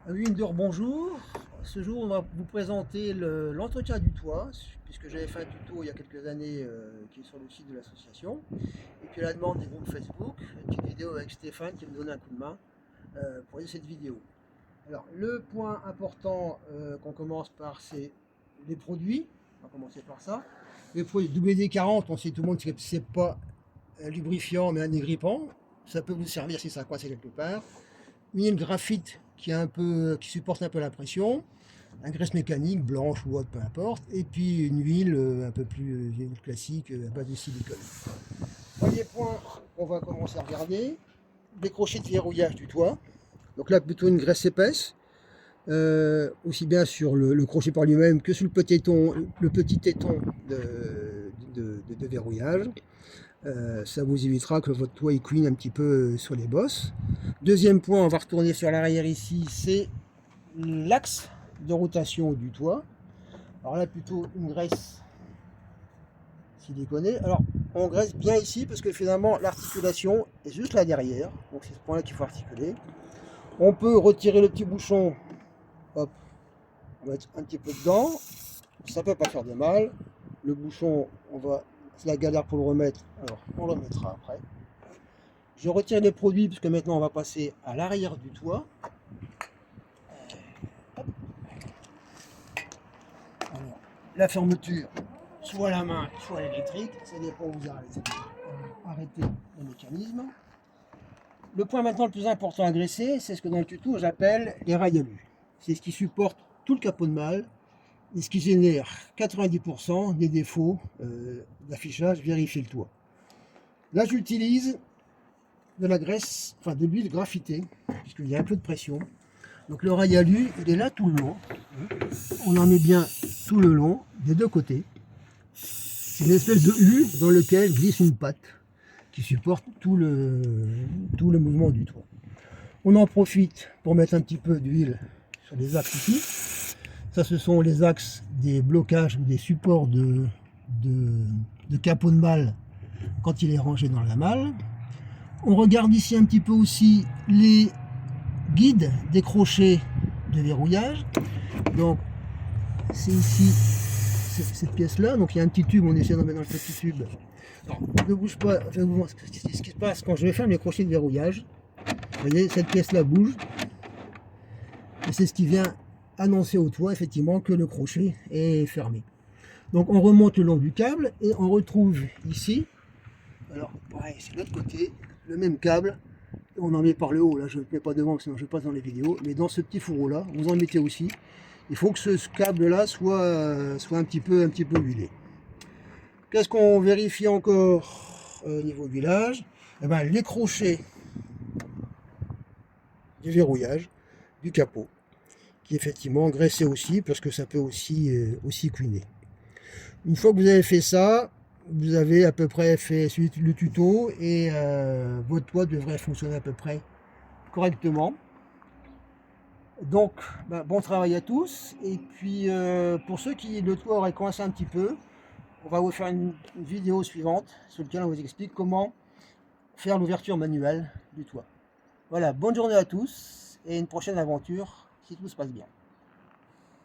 Winder, bonjour. Ce jour, on va vous présenter l'entretien du toit, puisque j'avais fait un tuto il y a quelques années qui est sur le site de l'association. Et puis à la demande des groupes Facebook, une petite vidéo avec Stéphane qui me donnait un coup de main pour réaliser cette vidéo. Alors, le point important qu'on commence par, c'est les produits. On va commencer par ça. Les produits WD-40, on sait tout le monde que c'est pas un lubrifiant mais un dégrippant. Ça peut vous servir si ça coince quelque part. Une huile graphite qui supporte un peu la pression, un graisse mécanique, blanche ou autre, peu importe, et puis une huile un peu plus classique à base de silicone. Premier point qu'on va commencer à regarder, les crochets de verrouillage du toit. Donc là, plutôt une graisse épaisse, aussi bien sur le crochet par lui-même que sur le petit téton de verrouillage. Ça vous évitera que votre toit couine un petit peu sur les bosses. Deuxième point, on va retourner sur l'arrière ici, c'est l'axe de rotation du toit. Alors là, plutôt une graisse siliconée. Alors, on graisse bien ici parce que finalement, l'articulation est juste là derrière. Donc, c'est ce point-là qu'il faut articuler. On peut retirer le petit bouchon. Hop, on va mettre un petit peu dedans. Ça ne peut pas faire de mal. Le bouchon, c'est la galère pour le remettre. Alors, on le remettra après. Je retire les produits puisque maintenant on va passer à l'arrière du toit. Alors, la fermeture, soit à la main, soit à l'électrique, ça dépend où vous arrêtez le mécanisme. Le point maintenant le plus important à graisser, c'est ce que dans le tuto j'appelle les rails alu. C'est ce qui supporte tout le capot de malle et ce qui génère 90% des défauts d'affichage vérifier le toit. Là j'utilise de la graisse, enfin de l'huile graphitée, puisqu'il y a un peu de pression. Donc le rail alu, il est là tout le long. On en met bien tout le long, des deux côtés. C'est une espèce de U dans lequel glisse une patte qui supporte tout le mouvement du toit. On en profite pour mettre un petit peu d'huile sur les axes ici. Ça, ce sont les axes des blocages ou des supports de capot de malle quand il est rangé dans la malle. On regarde ici un petit peu aussi les guides des crochets de verrouillage. Donc c'est ici cette pièce là, donc il y a un petit tube, on essaie d'en mettre dans le petit tube. Alors, ne bouge pas, je vais vous montrer ce qui se passe quand je vais faire mes crochets de verrouillage. Vous voyez, cette pièce là bouge, et c'est ce qui vient annoncer au toit effectivement que le crochet est fermé. Donc on remonte le long du câble et on retrouve ici, alors pareil c'est l'autre côté, le même câble. On en met par le haut, là je ne mets pas devant sinon je passe dans les vidéos, mais dans ce petit fourreau là, vous en mettez aussi. Il faut que ce câble là soit un petit peu huilé. Qu'est-ce qu'on vérifie encore au niveau huilage? Eh ben, les crochets du verrouillage du capot, qui est effectivement graissé aussi, parce que ça peut aussi couiner. Une fois que vous avez fait ça, vous avez à peu près fait le tuto et votre toit devrait fonctionner à peu près correctement. Donc, bon travail à tous. Et puis, pour ceux qui le toit aurait coincé un petit peu, on va vous faire une vidéo suivante sur laquelle on vous explique comment faire l'ouverture manuelle du toit. Voilà, bonne journée à tous et une prochaine aventure si tout se passe bien.